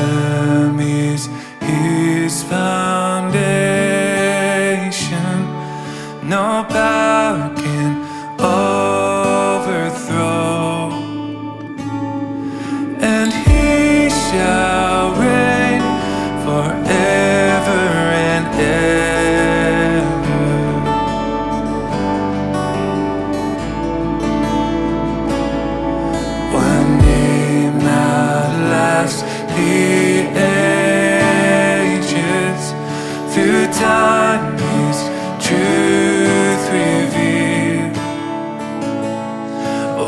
Him is His foundation. No power can overthrow. And He shall reign forever and ever. One name outlasts the ages. Through time His truth revealed.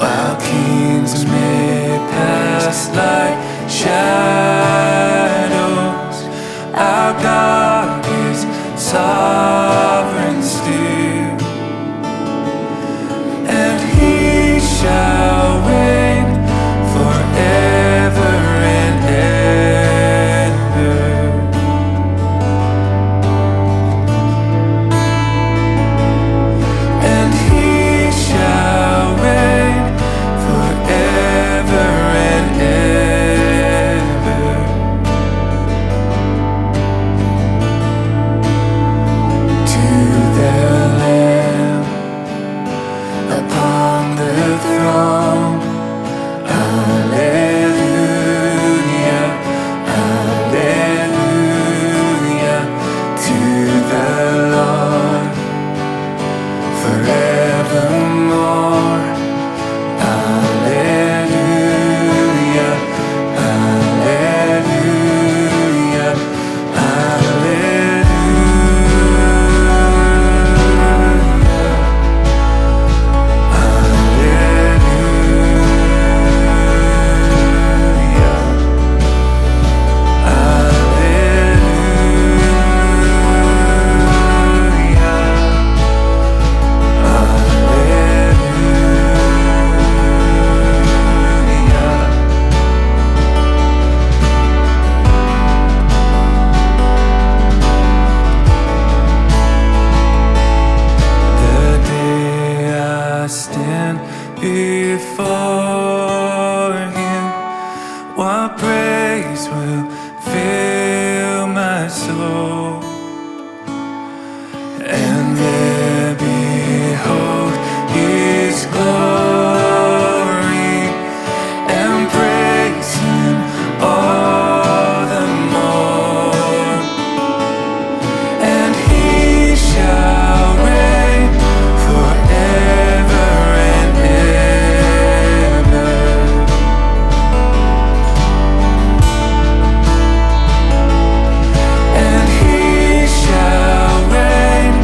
While kings may pass like shadows, our God is sovereign still. And He shall reign forever and ever. And He shall reign forever and ever. To the Lamb upon the throne, hallelujah, hallelujah. To the Lord forevermore, hallelujah, hallelujah, hallelujah, the day I stand before Him, what praise will fill my soul. And there behold His glory, and praise Him all the more. And He shall reign forever and ever. And He shall reign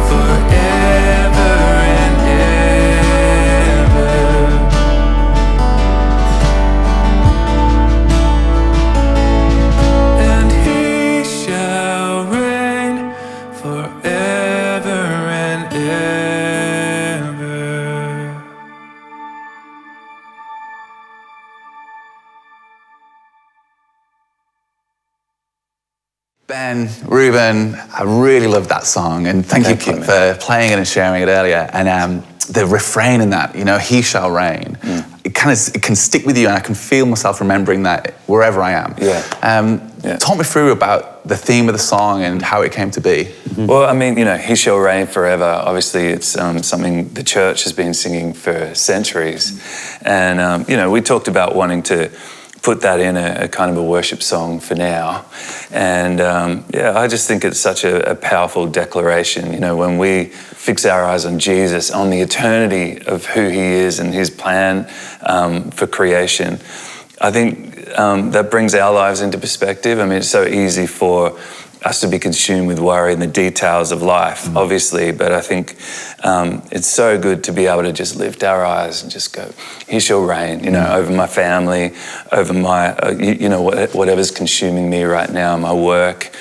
forever and ever. And He shall reign forever and ever. Ben, Ruben, I really love that song, and thank you Thank you, for playing it and sharing it earlier. And the refrain in that, He shall reign, it can stick with you, and I can feel myself remembering that wherever I am. Yeah. Talk me through about the theme of the song and how it came to be. Well, I mean, He shall reign forever. Obviously, it's something the church has been singing for centuries. And, we talked about wanting to put that in a kind of a worship song for now. And, I just think it's such a powerful declaration, when we fix our eyes on Jesus, on the eternity of who He is and His plan for creation. I think that brings our lives into perspective. I mean, it's so easy for us to be consumed with worry and the details of life, obviously, but I think it's so good to be able to just lift our eyes and just go, He shall reign, over my family, over my, whatever's consuming me right now, my work,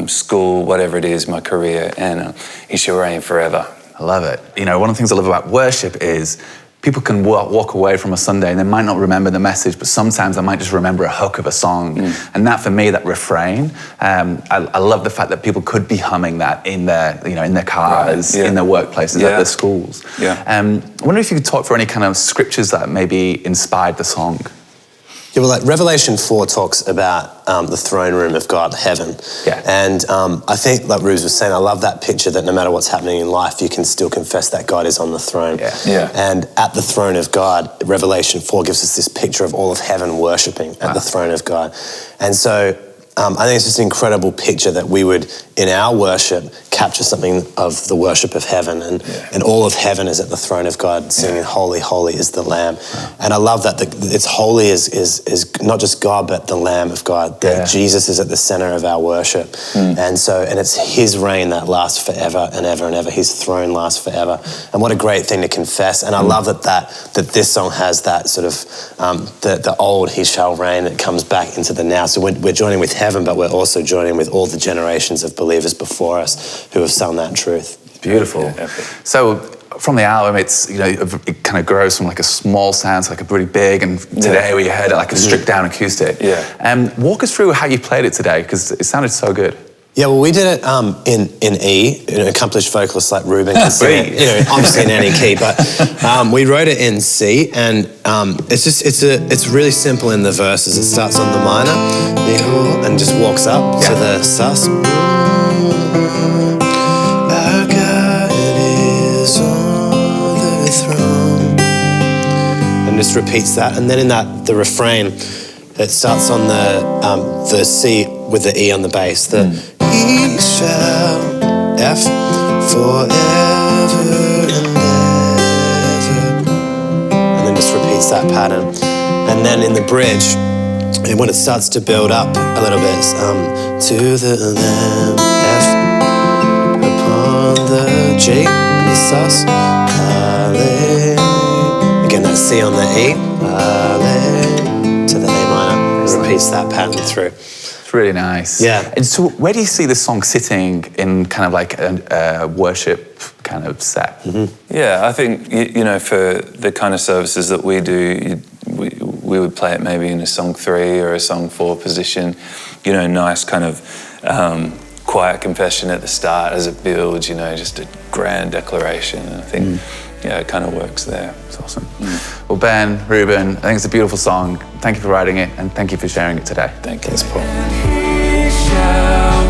school, whatever it is, my career, and He shall reign forever. I love it. One of the things I love about worship is people can walk away from a Sunday and they might not remember the message, but sometimes I might just remember a hook of a song. And that, for me, that refrain, I love the fact that people could be humming that in their, in their cars, in their workplaces, at their schools. I wonder if you could talk through any kind of scriptures that maybe inspired the song. Yeah, well, like Revelation 4 talks about the throne room of God, heaven. Yeah. And I think, like Ruse was saying, I love that picture that no matter what's happening in life, you can still confess that God is on the throne. Yeah. Yeah. And at the throne of God, Revelation 4 gives us this picture of all of heaven worshipping at the throne of God. And so I think it's just an incredible picture that we would, in our worship, capture something of the worship of heaven, and all of heaven is at the throne of God, singing "Holy, holy is the Lamb." And I love that it's holy is not just God, but the Lamb of God. That Jesus is at the center of our worship, and it's His reign that lasts forever and ever and ever. His throne lasts forever, and what a great thing to confess. And I love that this song has that sort of the old He shall reign that comes back into the now. So we're joining with heaven, but we're also joining with all the generations of believers before us who have sung that truth. Beautiful. Yeah. So from the album, it's, it kind of grows from like a small sound to like a pretty big, and today we heard it like a stripped down acoustic. Yeah. Walk us through how you played it today, because it sounded so good. Yeah, well, we did it in E. An accomplished vocalist like Ruben can sing it, obviously in any key, but we wrote it in C, and it's really simple in the verses. It starts on the minor and just walks up to the sus. Our God is on the throne, and just repeats that, and then in the refrain, it starts on the C with the E on the bass. He shall F forever and ever, and then just repeats that pattern. And then in the bridge, and when it starts to build up a little bit, it's to the Lamb, F upon the G, the sus, hallelujah. Again, that C on the E, hallelujah, to the A minor. It repeats that pattern through. Really nice. Yeah. And so where do you see this song sitting in kind of like a worship kind of set? Yeah, I think, for the kind of services that we do, we would play it maybe in a song 3 or a song 4 position, nice kind of quiet confession at the start as it builds, just a grand declaration. And I think, it kind of works there. It's awesome. Well, Ben, Ruben, I think it's a beautiful song. Thank you for writing it, and thank you for sharing it today. Thank you. Thanks, Paul. He shall